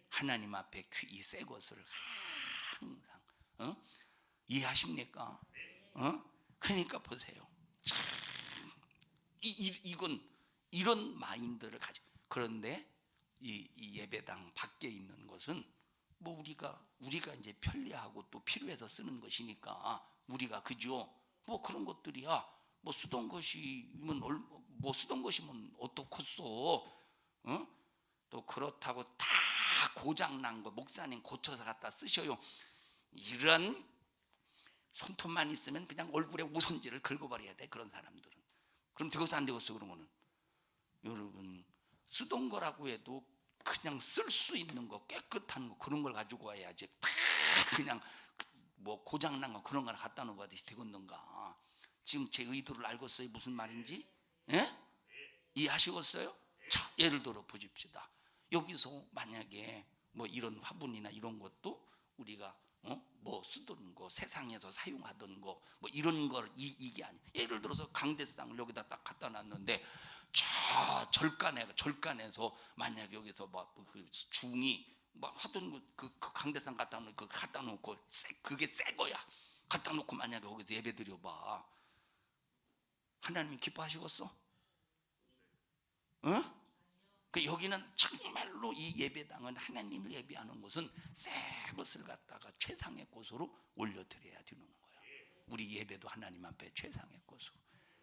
하나님 앞에 이 새 것을 항상 이해하십니까? 그러니까 보세요. 참, 이건 이런 마인드를 가지고 그런데 이 예배당 밖에 있는 것은 뭐 우리가 이제 편리하고 또 필요해서 쓰는 것이니까 우리가 그죠? 뭐 그런 것들이야. 뭐 쓰던 것이면 어떻겠어? 또 그렇다고 다 고장난 거 목사님 고쳐서 갖다 쓰셔요. 이런 손톱만 있으면 그냥 얼굴에 오선지를 긁어버려야 돼. 그런 사람들은. 그럼 되겠어 안 되겠어 그런 거는. 여러분 쓰던 거라고 해도 그냥 쓸 수 있는 거 깨끗한 거 그런 걸 가지고 와야지. 다 그냥 뭐 고장난 거 그런 걸 갖다 놓아야지 되겠는가. 지금 제 의도를 알겠어요? 무슨 말인지? 예? 이해하시겠어요? 자, 예를 들어 보십시다. 여기서 만약에 뭐 이런 화분이나 이런 것도 우리가 뭐 쓰던 거 세상에서 사용하던 거 뭐 이런 걸 이게 아니. 예를 들어서 강대상을 여기다 딱 갖다 놨는데 저 절간에서 만약 여기서 뭐 그 중이 막 하던 그 강대상 갖다 놓고 그게 새 거야. 갖다 놓고 만약에 거기서 예배 드려봐. 하나님이 기뻐하시겠어? 어? 그 여기는 정말로 이 예배당은 하나님을 예배하는 곳은 새 것을 갖다가 최상의 꽃으로 올려드려야 되는 거야. 우리 예배도 하나님 앞에 최상의 꽃으로.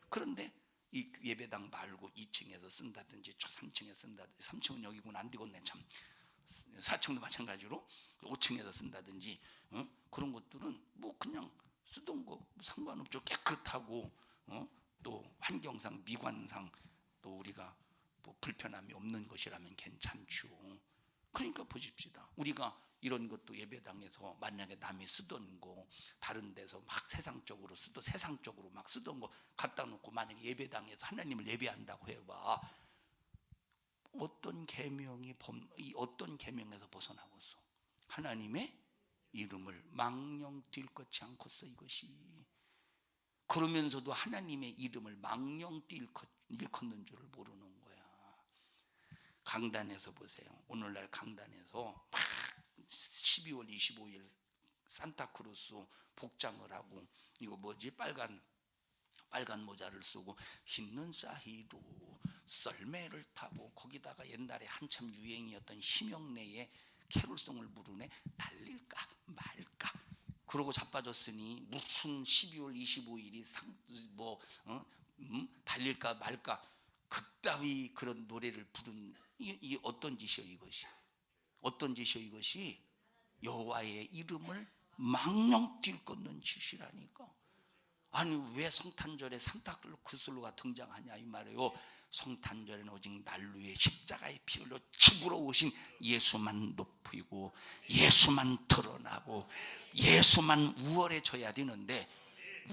그런데 이 예배당 말고 2층에서 쓴다든지 3층에 쓴다든지 3층은 여기군 안 되겠네 참. 4층도 마찬가지로 5층에서 쓴다든지 그런 것들은 뭐 그냥 쓰던 거 상관없죠. 깨끗하고 또 환경상 미관상 또 우리가 뭐 불편함이 없는 것이라면 괜찮죠. 그러니까 보십시다. 우리가 이런 것도 예배당에서 만약에 남이 쓰던 거 다른 데서 막 세상적으로 막 쓰던 거 갖다 놓고 만약에 예배당에서 하나님을 예배한다고 해봐. 어떤 계명에서 벗어나겠어? 하나님의 이름을 망령 뛸 것이 않겠어 이것이. 그러면서도 하나님의 이름을 망령 일컫는 줄을 모르는 거야. 강단에서 보세요. 오늘날 강단에서 막 12월 25일 산타크로스 복장을 하고 이거 뭐지 빨간 모자를 쓰고 흰 눈사이로 썰매를 타고 거기다가 옛날에 한참 유행이었던 심형래의 캐롤송을 부르네. 달릴까 말까 그러고 자빠졌으니 무슨 12월 25일이 달릴까 말까 그따위 그런 노래를 부른 이 어떤 짓이요 이것이? 어떤 짓이요 이것이? 여호와의 이름을 망령 뛸것는 짓이라니까. 아니 왜 성탄절에 산타클로스가 등장하냐 이 말이에요. 성탄절에는 오직 날 위해 십자가의 피 흘려 죽으러 오신 예수만 높이고 예수만 드러나고 예수만 우월해져야 되는데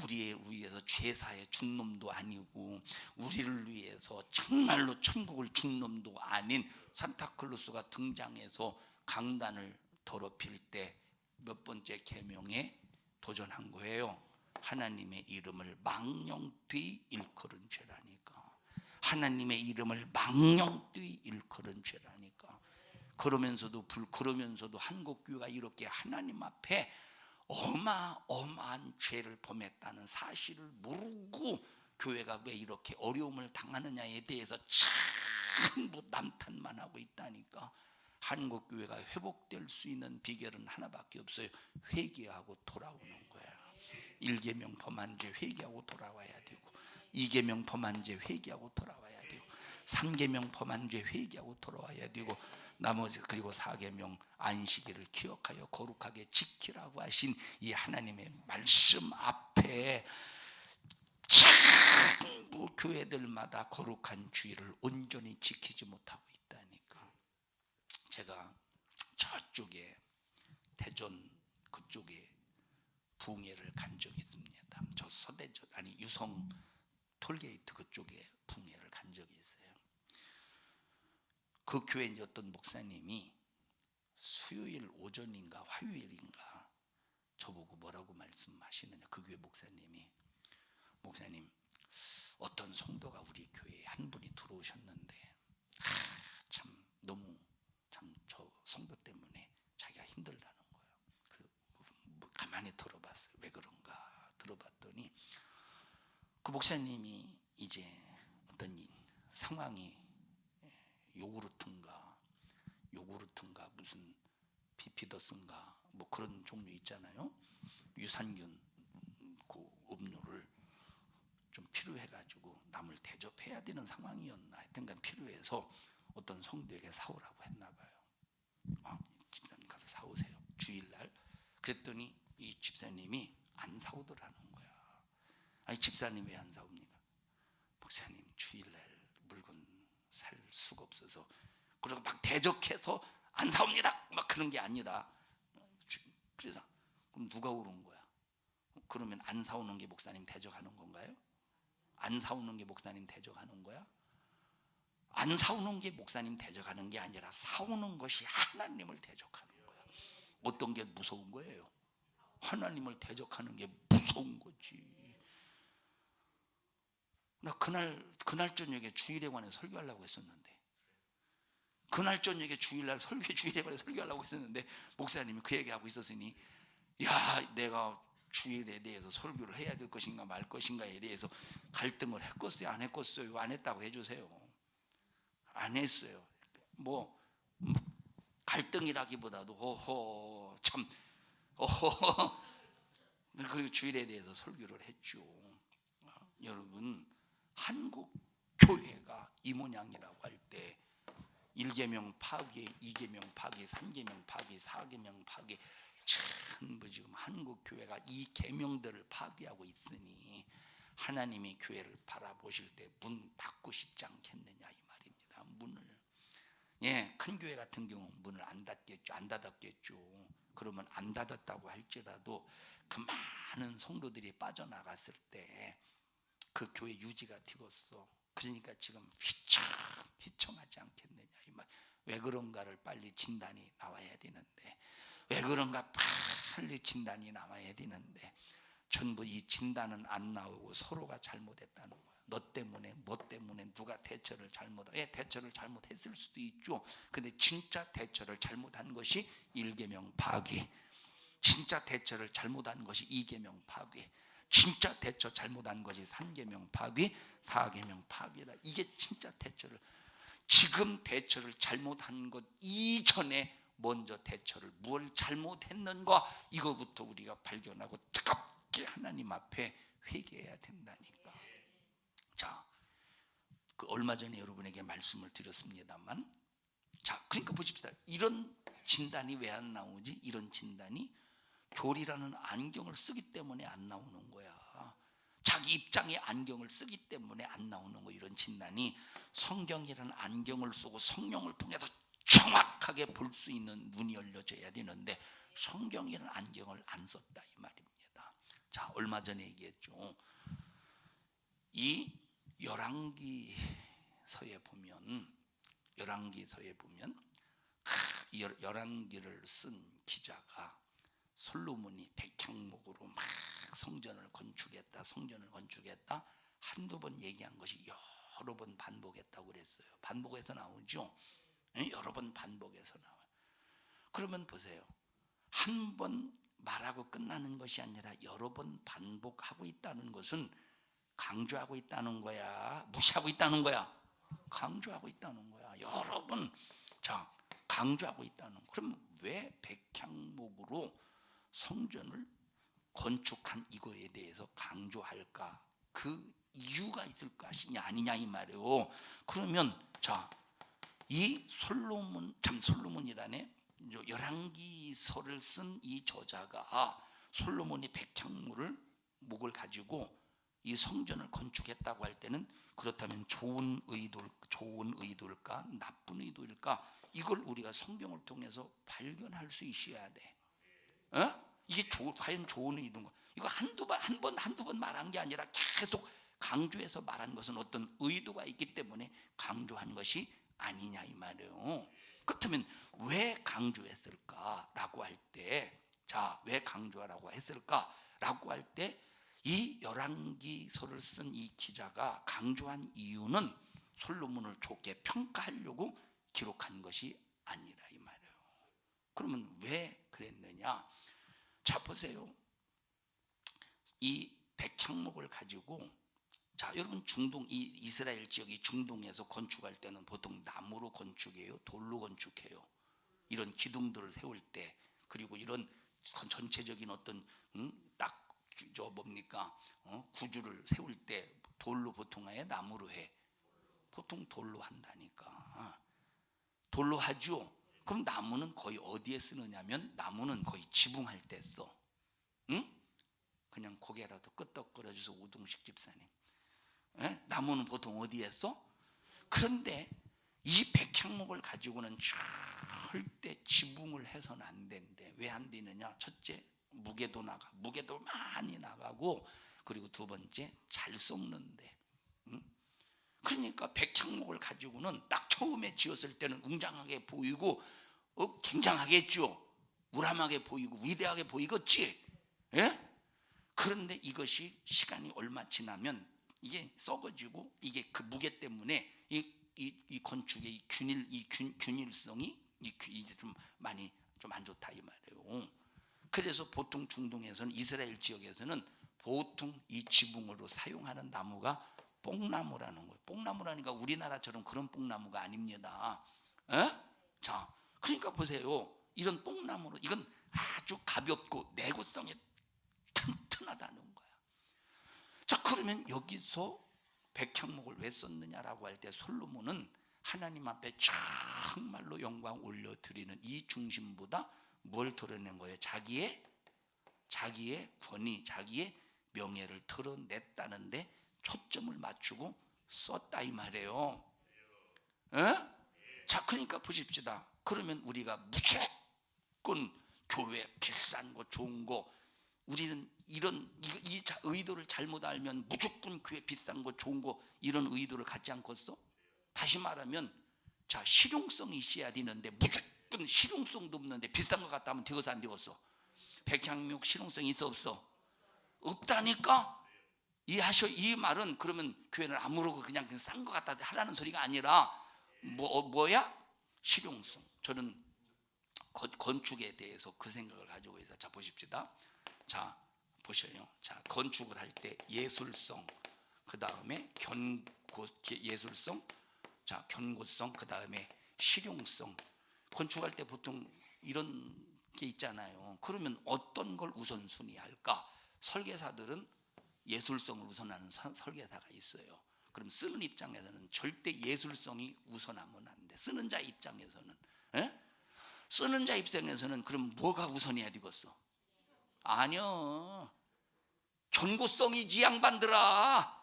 우리의 위해서 죄사해 준 놈도 아니고 우리를 위해서 정말로 천국을 준 놈도 아닌 산타클로스가 등장해서 강단을 더럽힐 때 몇 번째 계명에 도전한 거예요. 하나님의 이름을 망령되이 일컬은 죄라니까. 하나님의 이름을 망령되이 일컬은 죄라니까. 그러면서도 한국교회가 이렇게 하나님 앞에 어마어마한 죄를 범했다는 사실을 모르고 교회가 왜 이렇게 어려움을 당하느냐에 대해서 전부 남탓만 하고 있다니까. 한국교회가 회복될 수 있는 비결은 하나밖에 없어요. 회개하고 돌아오는 거야. 1계명 범한 죄 회개하고 돌아와야 되고 2계명 범한 죄 회개하고 돌아와야 되고 3계명 범한 죄 회개하고 돌아와야 되고 나머지 그리고 4계명 안식일을 기억하여 거룩하게 지키라고 하신 이 하나님의 말씀 앞에 전부 교회들마다 거룩한 주의를 온전히 지키지 못하고 있다니까. 제가 저쪽에 대전 그쪽에 붕해를 간 적이 있습니다. 저 서대전 유성 톨게이트 그쪽에 붕해를 간 적이 있어요. 그 교회 이제 어떤 목사님이 수요일 오전인가 화요일인가 저보고 뭐라고 말씀하시느냐. 그 교회 목사님 어떤 성도가 우리 교회에 한 분이 들어오셨는데 참 너무 저 성도 때문에 자기가 힘들다는 거예요. 그래서 가만히 들어봤어요. 왜 그런가 들어봤더니 그 목사님이 이제 어떤 상황이 요구르트인가 무슨 비피더스인가 뭐 그런 종류 있잖아요. 유산균 그 음료를 좀 필요해가지고 남을 대접해야 되는 상황이었나 하여튼간 필요해서 어떤 성도에게 사오라고 했나봐요. 집사님 가서 사오세요 주일날. 그랬더니 이 집사님이 안 사오더라는 거야. 아니 집사님 왜 안 사옵니까? 목사님 주일날 물건 살 수가 없어서. 그리고 막 대적해서 안 사옵니다 막 그런 게 아니라. 그래서 그럼 누가 오른 거야? 그러면 안 사오는 게 목사님 대적하는 건가요? 안 사오는 게 목사님 대적하는 거야? 안 사오는 게 목사님 대적하는 게 아니라 사오는 것이 하나님을 대적하는 거야. 어떤 게 무서운 거예요? 하나님을 대적하는 게 무서운 거지. 나 그날 저녁에 주일에 관해 설교하려고 했었는데 그날 저녁에 주일날 주일에 설교하려고 했었는데 목사님이 그 얘기하고 있었으니, 야, 내가 주일에 대해서 설교를 해야 될 것인가 말 것인가에 대해서 갈등을 했겠어요, 안 했겠어요? 안 했다고 해주세요. 안 했어요. 뭐 갈등이라기보다도 그리고 주일에 대해서 설교를 했죠. 여러분, 한국 교회가 이 모양이라고 할 때 1계명 파괴, 2계명 파괴, 3계명 파괴, 4계명 파괴, 전부 지금 한국 교회가 이 계명들을 파괴하고 있으니 하나님이 교회를 바라보실 때 문 닫고 싶지 않겠느냐 이 말입니다. 문을. 큰 교회 같은 경우 문을 안 닫았겠죠. 그러면 안 닫았다고 할지라도 그 많은 성도들이 빠져나갔을 때 그 교회 유지가 되겠어. 그러니까 지금 휘청하지 않겠느냐 이 말. 왜 그런가를 빨리 진단이 나와야 되는데, 왜 그런가 빨리 진단이 나와야 되는데, 전부 이 진단은 안 나오고 서로가 잘못했다는 거야. 너 때문에 뭐 때문에 누가 대처를 대처를 잘못했을 수도 있죠. 근데 진짜 대처를 잘못한 것이 1계명 파괴, 진짜 대처를 잘못한 것이 2계명 파괴, 진짜 대처 잘못한 것이 3계명 파괴, 4계명 파괴다. 이게 진짜 대처를, 지금 대처를 잘못한 것 이전에 먼저 대처를 뭘 잘못했는가, 이거부터 우리가 발견하고 뜨겁게 하나님 앞에 회개해야 된다니까. 자, 그 얼마 전에 여러분에게 말씀을 드렸습니다만, 자, 그러니까 보십시다. 이런 진단이 왜 안 나오지? 이런 진단이 교리라는 안경을 쓰기 때문에 안 나오는 거야. 자기 입장의 안경을 쓰기 때문에 안 나오는 거. 이런 진단이 성경이라는 안경을 쓰고 성령을 통해서 정확하게 볼 수 있는 눈이 열려져야 되는데 성경이라는 안경을 안 썼다 이 말입니다. 자, 얼마 전에 얘기했죠. 이 열왕기서에 보면 열왕기를 쓴 기자가 솔로몬이 백향목으로 막 성전을 건축했다 한두 번 얘기한 것이 여러 번 반복했다고 그랬어요. 반복해서 나오죠. 여러 번 반복해서 나와요. 그러면 보세요. 한 번 말하고 끝나는 것이 아니라 여러 번 반복하고 있다는 것은 강조하고 있다는 거야, 무시하고 있다는 거야? 강조하고 있다는 거야. 여러 번 강조하고 있다는 거야. 그럼 왜 백향목으로 성전을 건축한 이거에 대해서 강조할까? 그 이유가 있을 것이냐 아니냐 이 말이에요. 그러면 이 솔로몬이라네, 열왕기서를 쓴 이 저자가 솔로몬이 백향목을 가지고 이 성전을 건축했다고 할 때는, 그렇다면 좋은 의도일까 나쁜 의도일까, 이걸 우리가 성경을 통해서 발견할 수 있어야 돼. 이게 과연 좋은 의도인가? 이거 한두 번 말한 게 아니라 계속 강조해서 말한 것은 어떤 의도가 있기 때문에 강조한 것이 아니냐 이 말이에요. 그렇다면 왜 강조했을까라고 할 때, 왜 강조하라고 했을까라고 할 때, 이 열왕기서를 쓴 이 기자가 강조한 이유는 솔로몬을 좋게 평가하려고 기록한 것이 아니라 이 말이에요. 그러면 왜 그랬느냐? 자, 보세요. 이 백향목을 가지고, 여러분 이 이스라엘 지역이 중동에서 건축할 때는 보통 나무로 건축해요, 돌로 건축해요. 이런 기둥들을 세울 때, 그리고 이런 전체적인 어떤 구주를 세울 때 돌로 보통 해, 나무로 해? 보통 돌로 한다니까. 돌로 하죠. 그럼 나무는 거의 어디에 쓰느냐면, 나무는 거의 지붕할 때 써. 그냥 고개라도 끄덕거려줘서 우동식 집사님. 나무는 보통 어디에 써? 그런데 이 백향목을 가지고는 절대 지붕을 해서는 안 된대. 왜 안 되느냐? 첫째, 무게도 많이 나가고, 그리고 두 번째, 잘 썩는데. 그러니까 백향목을 가지고는 딱 처음에 지었을 때는 웅장하게 보이고 굉장하겠죠. 우람하게 보이고 위대하게 보이겠지. 그런데 이것이 시간이 얼마 지나면 이게 썩어지고, 이게 그 무게 때문에 이 이 건축의 균일성이 이제 좀 많이 좀 안 좋다 이 말이에요. 그래서 보통 중동에서는, 이스라엘 지역에서는 보통 이 지붕으로 사용하는 나무가 뽕나무라는 거예요. 뽕나무라니까 우리나라처럼 그런 뽕나무가 아닙니다. 자, 그러니까 보세요. 이런 뽕나무로, 이건 아주 가볍고 내구성이 튼튼하다는 거야. 자, 그러면 여기서 백향목을 왜 썼느냐라고 할 때 솔로몬은 하나님 앞에 정말로 영광 올려드리는 이 중심보다 뭘 드러낸 거예요? 자기의 권위, 자기의 명예를 드러냈다는데 초점을 맞추고 썼다 이 말이에요. 자, 그러니까 보십시다. 그러면 우리가 무조건 교회 비싼 거 좋은 거, 우리는 이 의도를 잘못 알면 무조건 교회 비싼 거 좋은 거 이런 의도를 갖지 않겠어? 다시 말하면, 자, 실용성이 있어야 되는데 무조건 실용성도 없는데 비싼 거 갖다 하면 되겠어 안 되겠어? 백향목 실용성이 있어 없어? 없다니까. 이해하셔. 이 말은 그러면 교회는 아무렇고 그냥 싼 거 갖다 하라는 소리가 아니라 뭐야? 실용성. 저는 건축에 대해서 그 생각을 가지고 있어요. 자, 보십시다. 자, 보셔요. 자, 건축을 할 때 예술성, 그 다음에 예술성, 자, 견고성, 그 다음에 실용성. 건축할 때 보통 이런 게 있잖아요. 그러면 어떤 걸 우선순위할까? 설계사들은 예술성을 우선하는 설계사가 있어요. 그럼 쓰는 입장에서는 절대 예술성이 우선하면 안 돼. 쓰는 자 입장에서는, 쓰는 자 입장에서는 그럼 뭐가 우선해야 되겠어? 아니요, 견고성이지 양반들아.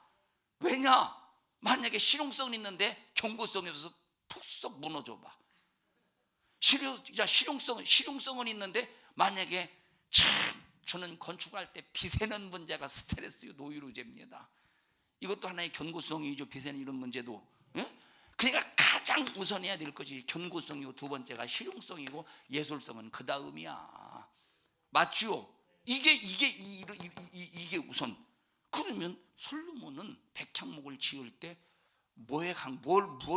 왜냐? 만약에 실용성은 있는데 견고성이 없어서 푹썩 무너져 봐. 실용성은 있는데 만약에 저는 건축할 때 비새는 문제가 스트레스요, 노이로제입니다. 이것도 하나의 견고성이죠. 비새는 이런 문제도. 그러니까 가장 우선해야 될 것이 견고성이고, 두 번째가 실용성이고, 예술성은 그 다음이야. 맞죠? 이게 우선. 그러면 솔로몬은 백향목을 지을 때 뭘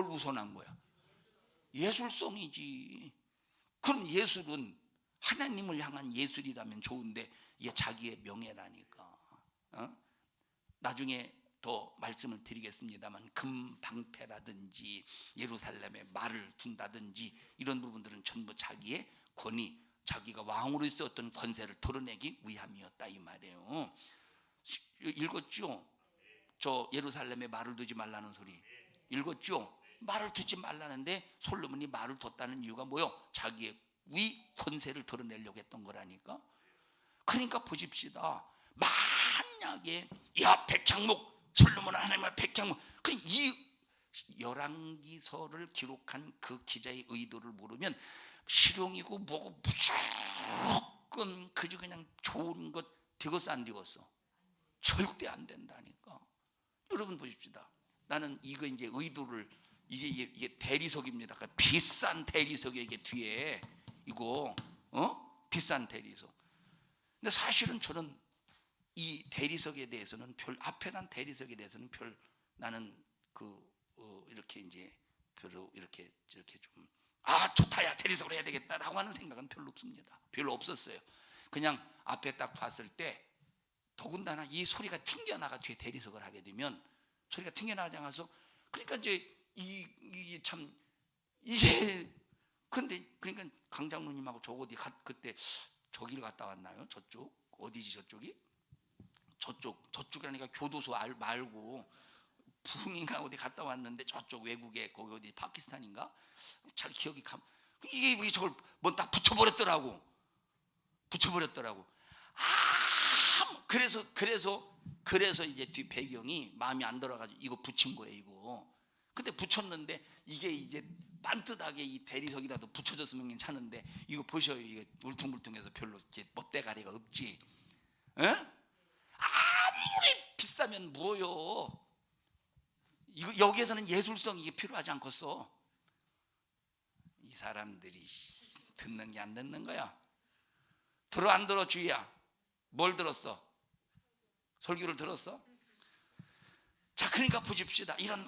우선한 거야? 예술성이지. 그럼 예술은 하나님을 향한 예술이라면 좋은데 이게 자기의 명예라니까. 나중에 더 말씀을 드리겠습니다만, 금방패라든지 예루살렘에 말을 둔다든지 이런 부분들은 전부 자기의 권위, 자기가 왕으로 있었던 권세를 드러내기 위함이었다 이 말이에요. 읽었죠? 저 예루살렘에 말을 두지 말라는 소리 읽었죠? 말을 두지 말라는데 솔로몬이 말을 뒀다는 이유가 뭐요? 자기의 위 권세를 드러내려고 했던 거라니까. 그러니까 보십시다. 만약에 야, 백향목, 솔로몬은 하나님의 백향목, 이 열왕기서를 기록한 그 기자의 의도를 모르면 실용이고 뭐고 무조건 그저 그냥 좋은 것 되겠어 안 되겠어? 절대 안 된다니까. 여러분 보십시다. 나는 이거 이제 의도를, 이게 대리석입니다. 그러니까 비싼 대리석이 이게 뒤에 이거 비싼 대리석. 근데 사실은 저는 이 대리석에 대해서는 앞에 난 대리석에 대해서는 나는 이렇게 이제 별로 이렇게 좀 좋다야 대리석으로 해야 되겠다라고 하는 생각은 별로 없습니다. 별로 없었어요. 그냥 앞에 딱 봤을 때, 더군다나 이 소리가 튕겨나가 뒤에 대리석을 하게 되면 소리가 튕겨나가지 않아서, 그러니까 이제 근데 그러니까 강 장로님하고 저 어디 그때 저길 갔다 왔나요? 저쪽 어디지? 저쪽이라니까 교도소 말고 부흥인가 어디 갔다 왔는데, 저쪽 외국에 거기 어디 파키스탄인가 잘 기억이 이게 저걸 뭐 딱 붙여버렸더라고. 그래서 이제 뒤 배경이 마음에 안 들어가지고 이거 붙인 거예요. 이거. 근데 붙였는데 이게 이제 반듯하게 이 대리석이라도 붙여졌으면 괜찮은데, 이거 보셔요. 이게 울퉁불퉁해서 별로 이렇게 멋대가리가 없지. 아무리 비싸면 뭐요? 이거 여기에서는 예술성이 이게 필요하지 않겠어. 이 사람들이 듣는 게 안 듣는 거야. 들어 안 들어 주희야? 뭘 들었어? 설교를 들었어? 자, 그러니까 보십시다. 이런